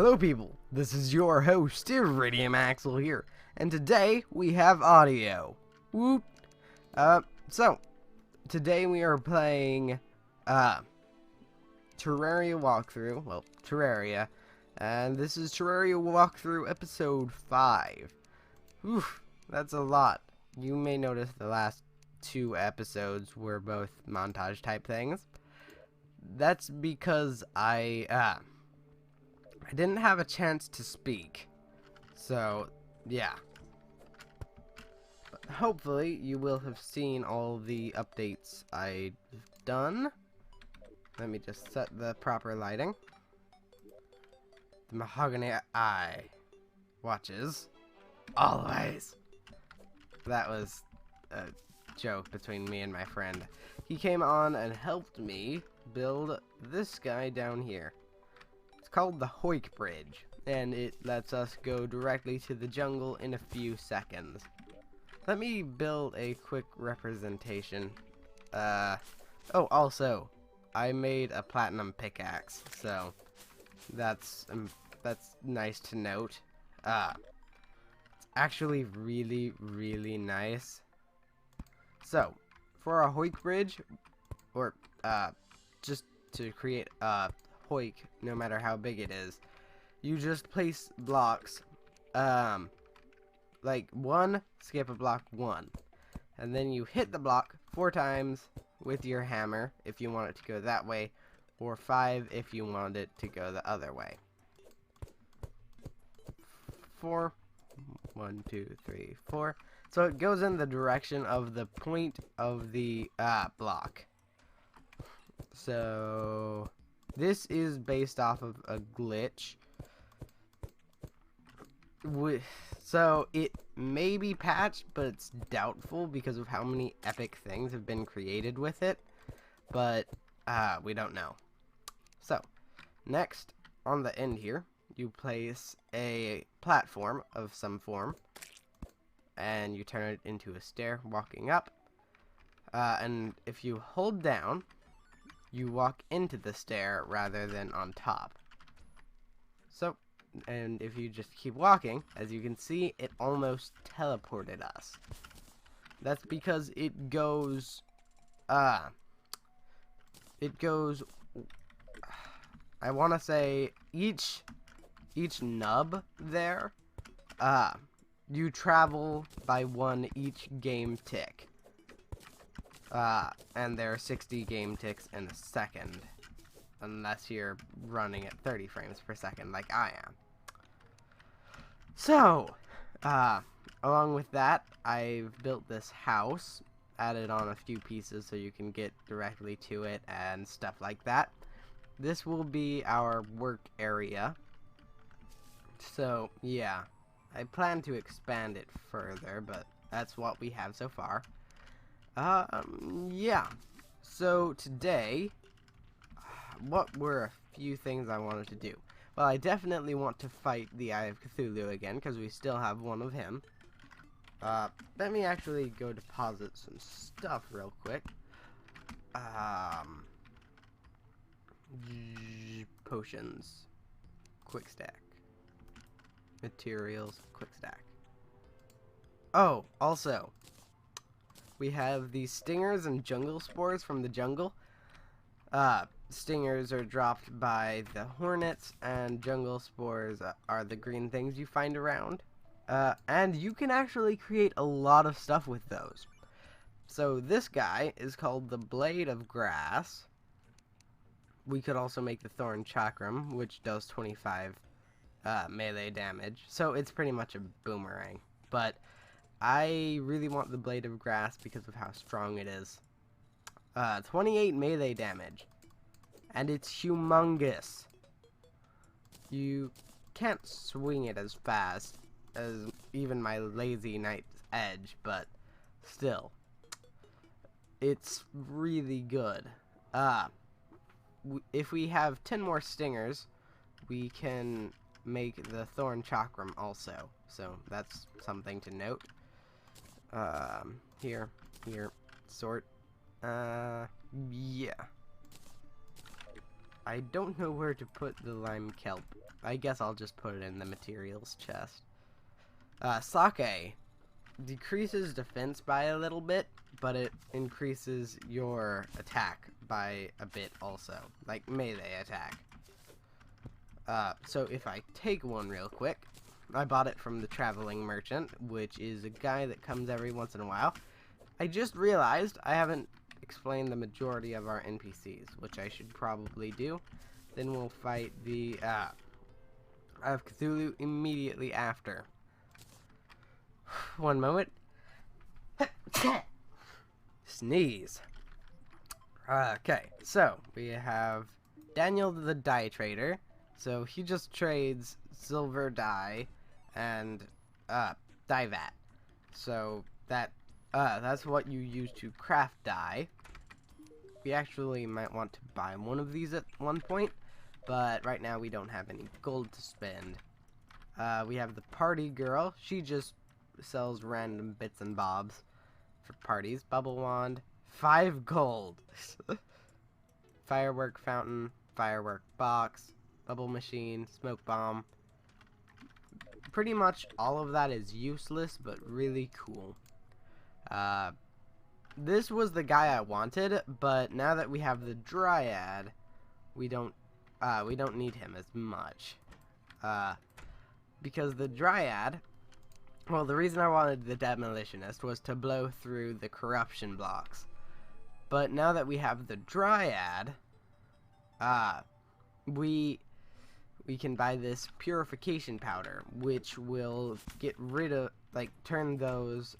Hello people, this is your host, Iridium Axel here, and today we have audio. Woot! So, today we are playing, Terraria walkthrough, well, Terraria, and this is Terraria walkthrough episode 5. Oof, that's a lot. You may notice the last 2 episodes were both montage type things. That's because I didn't have a chance to speak. So, yeah. But hopefully, you will have seen all the updates I've done. Let me just set the proper lighting. The mahogany eye watches. Always. That was a joke between me and my friend. He came on and helped me build this guy down here. Called the Hoik Bridge, and it lets us go directly to the jungle in a few seconds. Let me build a quick representation. Oh, also, I made a platinum pickaxe, so that's nice to note. It's actually really nice. So, for a Hoik Bridge, or just to create a Hoik, no matter how big it is, you just place blocks, like 1, skip a block 1, and then you hit the block 4 times with your hammer if you want it to go that way, or 5 if you want it to go the other way. 4, 1, 2, 3, 4. So it goes in the direction of the point of the block. So this is based off of a glitch. So it may be patched, but it's doubtful because of how many epic things have been created with it. But we don't know. So next, on the end here, you place a platform of some form, and you turn it into a stair walking up. And if you hold down, you walk into the stair rather than on top. So, and if you just keep walking, as you can see, it almost teleported us. That's because it goes, I want to say each nub there, you travel by 1 each game tick. And there are 60 game ticks in a second, unless you're running at 30 frames per second like I am. So, along with that, I've built this house, added on a few pieces so you can get directly to it and stuff like that. This will be our work area. So, yeah, I plan to expand it further, but that's what we have so far. Yeah. So today, what were a few things I wanted to do? Well, I definitely want to fight the Eye of Cthulhu again, because we still have one of him. Let me actually go deposit some stuff real quick. Potions. Quick stack. Materials. Quick stack. Oh, also, we have these stingers and jungle spores from the jungle. Stingers are dropped by the hornets, and jungle spores are the green things you find around. And you can actually create a lot of stuff with those. So this guy is called the Blade of Grass. We could also make the Thorn Chakram, which does 25 melee damage. So it's pretty much a boomerang. But I really want the Blade of Grass because of how strong it is. 28 melee damage. And it's humongous. You can't swing it as fast as even my lazy Knight's Edge, but still. It's really good. If we have 10 more stingers, we can make the Thorn Chakram also. So that's something to note. Here, sort. Yeah. I don't know where to put the lime kelp I guess I'll just put it in the materials chest. Sake decreases defense by a little bit, but it increases your attack by a bit also, like melee attack. So if I take one real quick, I bought it from the traveling merchant, which is a guy that comes every once in a while. I just realized I haven't explained the majority of our NPCs, which I should probably do. Then we'll fight the Eye of Cthulhu immediately after. One moment. Sneeze. Okay, so we have Daniel the dye trader. So he just trades silver dye and dye vat. So that's what you use to craft dye. We actually might want to buy one of these at one point, but right now we don't have any gold to spend. We have the party girl. She just sells random bits and bobs for parties. Bubble wand, 5 gold. Firework fountain, firework box, bubble machine, smoke bomb. Pretty much all of that is useless, but really cool. This was the guy I wanted, but now that we have the Dryad, we don't need him as much. Because the Dryad, well, the reason I wanted the Demolitionist was to blow through the corruption blocks. But now that we have the Dryad, we can buy this purification powder, which will get rid of, like, turn those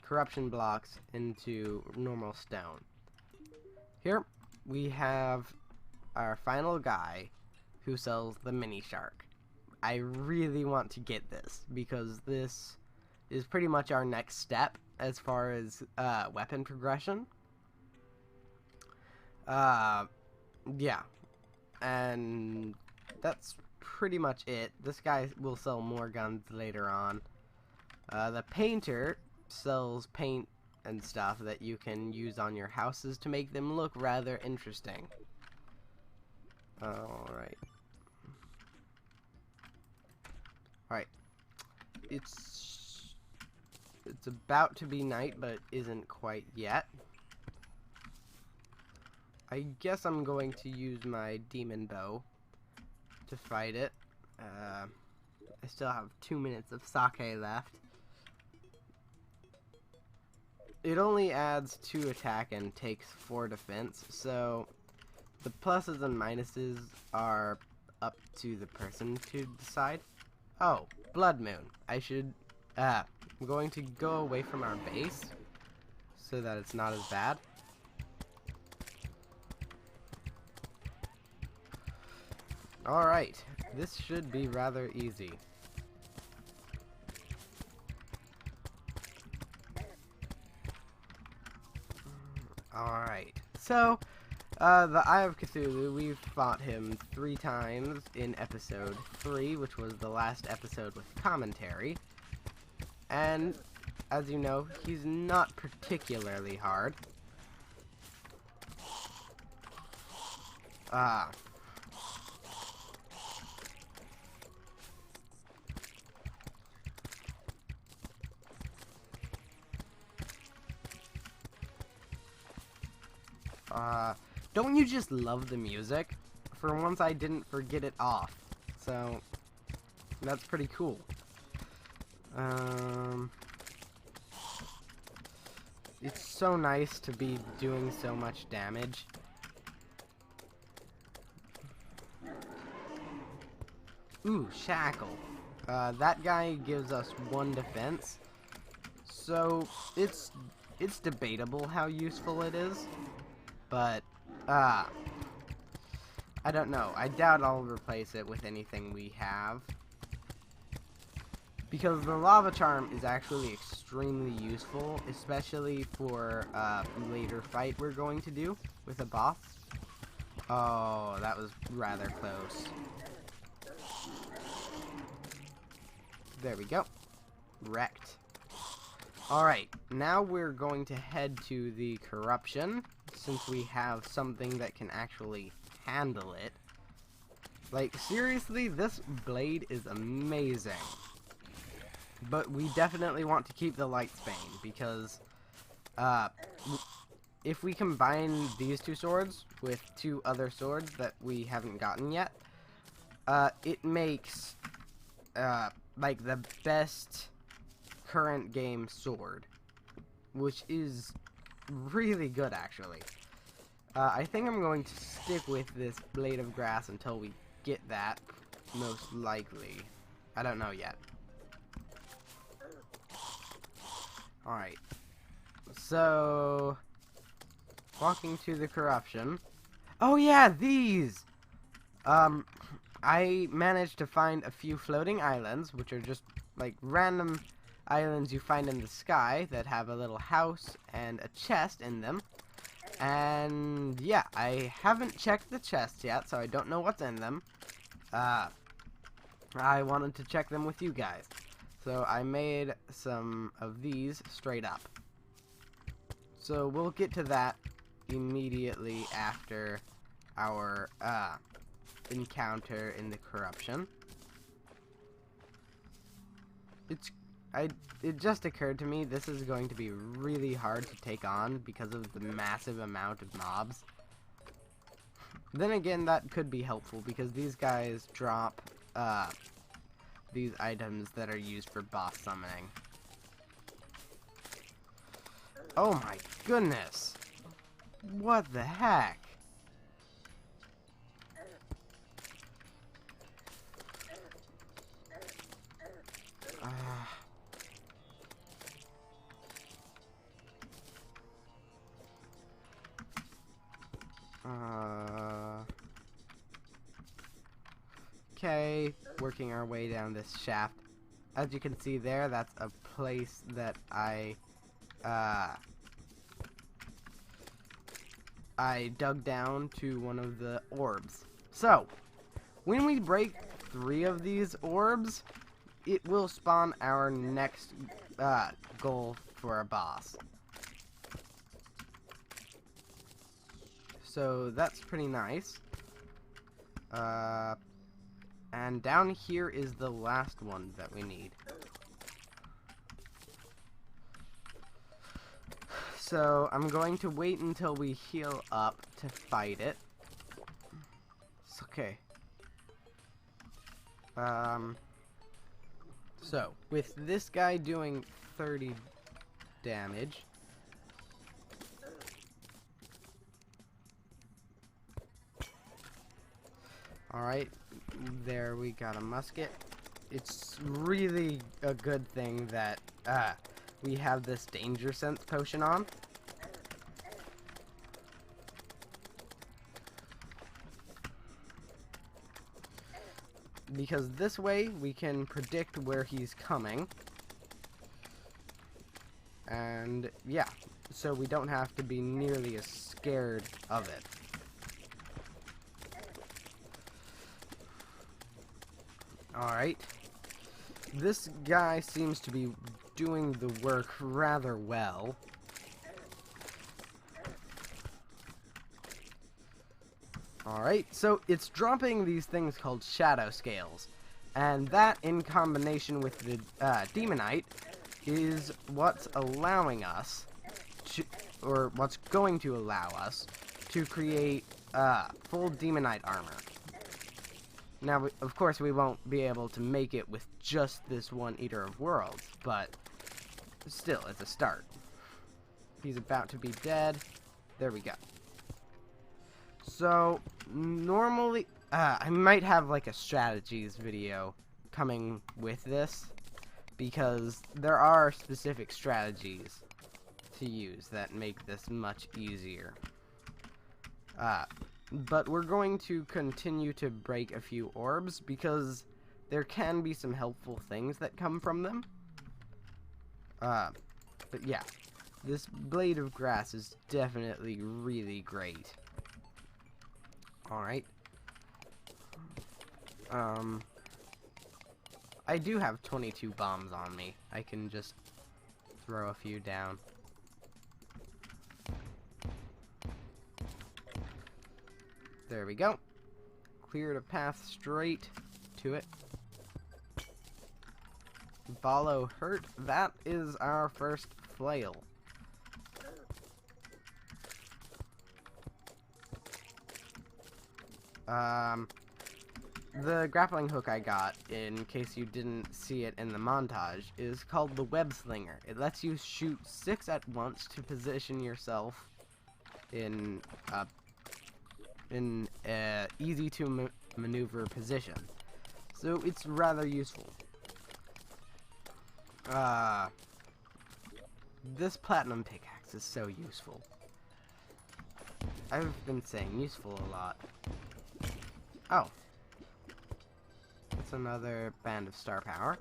corruption blocks into normal stone. Here we have our final guy who sells the mini shark. I really want to get this because this is pretty much our next step as far as weapon progression. Yeah, and that's pretty much it. This guy will sell more guns later on. The painter sells paint and stuff that you can use on your houses to make them look rather interesting. Alright. It's about to be night, but it isn't quite yet. I guess I'm going to use my demon bow to fight it. I still have 2 minutes of sake left. It only adds 2 attack and takes 4 defense, so the pluses and minuses are up to the person to decide. Oh, Blood Moon. I'm going to go away from our base so that it's not as bad. Alright, this should be rather easy. Alright, so, the Eye of Cthulhu, we've fought him 3 times in episode 3, which was the last episode with commentary. And, as you know, he's not particularly hard. Don't you just love the music? For once I didn't forget it off, so that's pretty cool. It's so nice to be doing so much damage. Ooh, shackle. That guy gives us 1 defense, so it's debatable how useful it is. But, I don't know. I doubt I'll replace it with anything we have. Because the Lava Charm is actually extremely useful, especially for a later fight we're going to do with a boss. Oh, that was rather close. There we go. Wrecked. Alright, now we're going to head to the corruption, since we have something that can actually handle it. Like, seriously, this blade is amazing. But we definitely want to keep the Lightsbane, because if we combine these two swords with two other swords that we haven't gotten yet, it makes like the best current game sword, which is really good, actually. I think I'm going to stick with this blade of grass until we get that, most likely. I don't know yet. Alright. So, walking to the corruption. Oh yeah, these! I managed to find a few floating islands, which are just like random islands you find in the sky that have a little house and a chest in them. And yeah, I haven't checked the chests yet, so I don't know what's in them. I wanted to check them with you guys. So I made some of these straight up. So we'll get to that immediately after our encounter in the corruption. It just occurred to me this is going to be really hard to take on because of the massive amount of mobs. Then again, that could be helpful because these guys drop these items that are used for boss summoning. Oh my goodness! What the heck? Okay, working our way down this shaft. As you can see there, that's a place that I dug down to one of the orbs. So, when we break 3 of these orbs, it will spawn our next goal for a boss. So that's pretty nice. And down here is the last one that we need. So I'm going to wait until we heal up to fight it. It's okay. So with this guy doing 30 damage, alright, there we got a musket. It's really a good thing that we have this danger sense potion on. Because this way we can predict where he's coming. And yeah, so we don't have to be nearly as scared of it. Alright. This guy seems to be doing the work rather well. Alright, so it's dropping these things called shadow scales. And that, in combination with the demonite, is what's allowing us to, or what's going to allow us to create full demonite armor. Now, of course, we won't be able to make it with just this one Eater of Worlds, but still, it's a start. He's about to be dead. There we go. So, normally, I might have like a strategies video coming with this, because there are specific strategies to use that make this much easier. But we're going to continue to break a few orbs because there can be some helpful things that come from them. But yeah, this blade of grass is definitely really great. Alright. I do have 22 bombs on me. I can just throw a few down. There we go. cleared a path straight to it. Follow hurt. That is our first flail. The grappling hook I got, in case you didn't see it in the montage, is called the web slinger. It lets you shoot 6 at once to position yourself in easy to maneuver position. So it's rather useful. This platinum pickaxe is so useful. I've been saying useful a lot. Oh. That's another band of star power.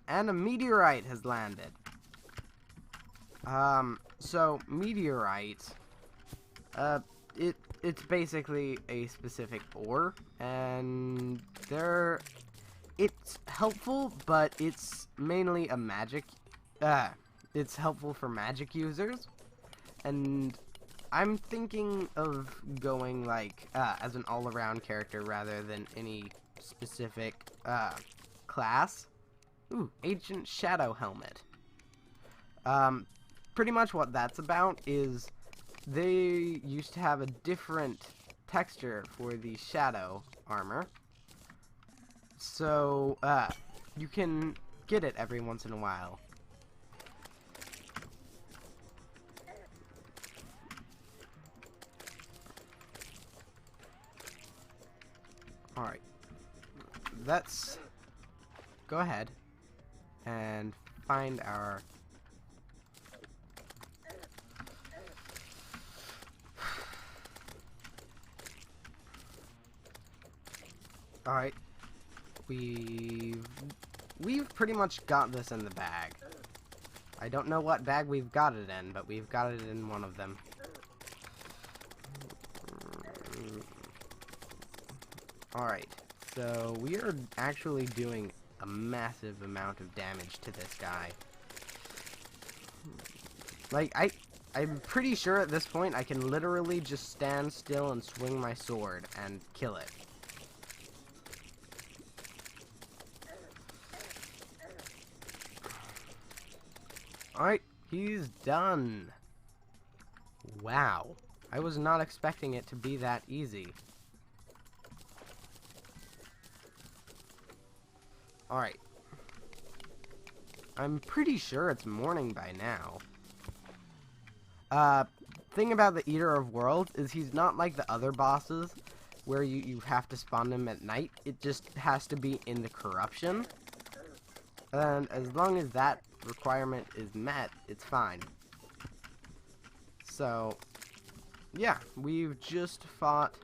And a meteorite has landed. So meteorite, it's basically a specific ore, and it's helpful, but it's mainly a magic, it's helpful for magic users, and I'm thinking of going like as an all-around character rather than any specific class. Ooh, Ancient Shadow Helmet. Pretty much what that's about is they used to have a different texture for the shadow armor, so you can get it every once in a while. Alright, let's go ahead and find our Alright, we've pretty much got this in the bag. I don't know what bag we've got it in, but we've got it in one of them. Alright, so we are actually doing a massive amount of damage to this guy. Like, I'm pretty sure at this point I can literally just stand still and swing my sword and kill it. Alright, he's done. Wow. I was not expecting it to be that easy. Alright. I'm pretty sure it's morning by now. Thing about the Eater of Worlds is he's not like the other bosses where you have to spawn him at night. It just has to be in the corruption. And as long as that requirement is met, it's fine. So, yeah, we've just fought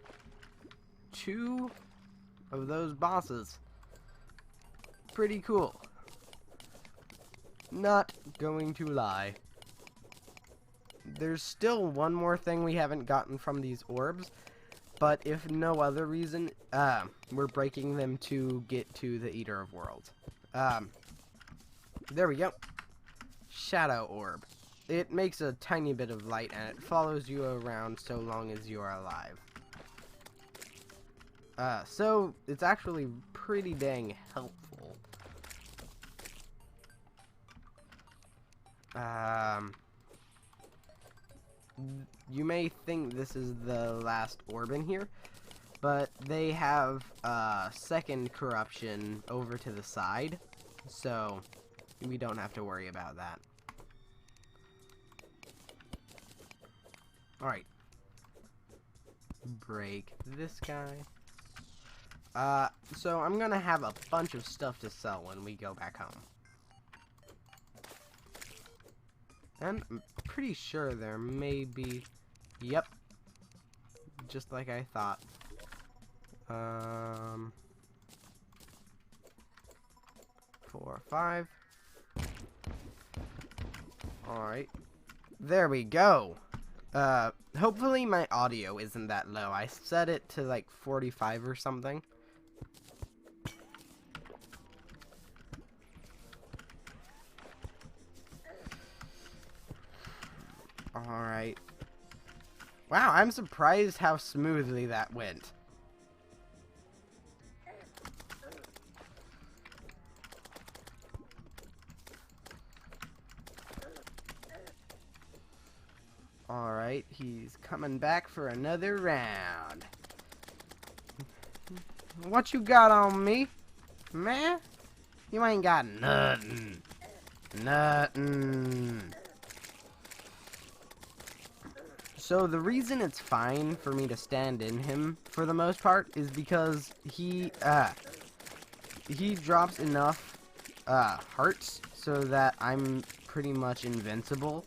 2 of those bosses. Pretty cool. Not going to lie. There's still one more thing we haven't gotten from these orbs, but if no other reason, we're breaking them to get to the Eater of Worlds. There we go. Shadow Orb. It makes a tiny bit of light and it follows you around so long as you are alive. So it's actually pretty dang helpful. You may think this is the last orb in here, but they have second corruption over to the side, so we don't have to worry about that. Alright. Break this guy. So I'm gonna have a bunch of stuff to sell when we go back home. And I'm pretty sure there may be... Yep. Just like I thought. 4 or 5. Alright. There we go. Hopefully my audio isn't that low. I set it to like 45 or something. Alright. Wow, I'm surprised how smoothly that went. Alright, he's coming back for another round. What you got on me, man? You ain't got nothing. Nothing. So the reason it's fine for me to stand in him for the most part is because he drops enough hearts so that I'm pretty much invincible.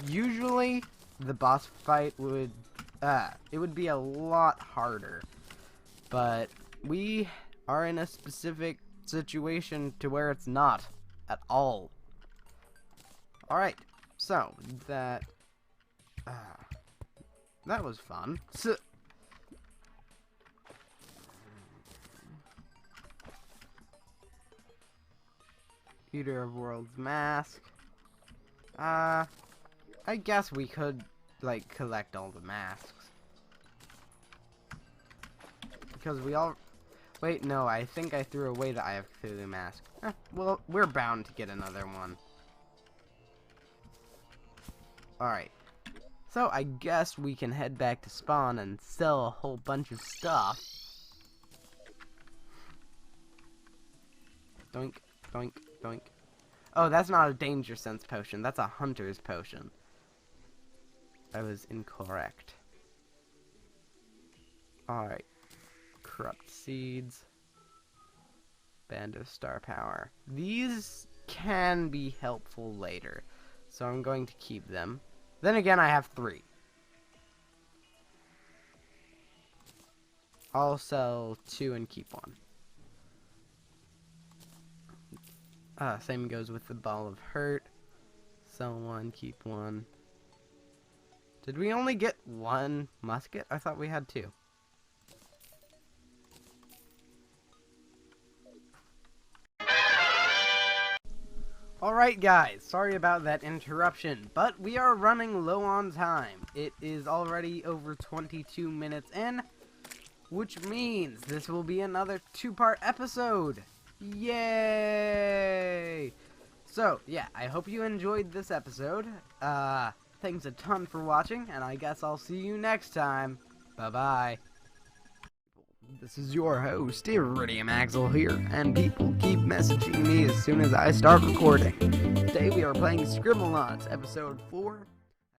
Usually the boss fight would it would be a lot harder, but we are in a specific situation to where it's not at all. Alright, so that was fun. Eater of World's Mask. I guess we could, like, collect all the masks. Because we all... Wait, no, I think I threw away the Eye of Cthulhu mask. Well, we're bound to get another one. Alright. So, I guess we can head back to spawn and sell a whole bunch of stuff. Doink, doink, doink. Oh, that's not a danger sense potion. That's a hunter's potion. I was incorrect. Alright. Corrupt seeds. Band of star power. These can be helpful later, so I'm going to keep them. Then again, I have 3. I'll sell 2 and keep 1. Same goes with the ball of hurt. Sell 1, keep 1. Did we only get 1 musket? I thought we had 2. Alright guys, sorry about that interruption, but we are running low on time. It is already over 22 minutes in, which means this will be another 2-part episode. Yay! So, yeah, I hope you enjoyed this episode. Thanks a ton for watching, and I guess I'll see you next time. Bye-bye. This is your host, Iridium Axel here, and people keep messaging me as soon as I start recording. Today we are playing Scribblenauts, episode 4.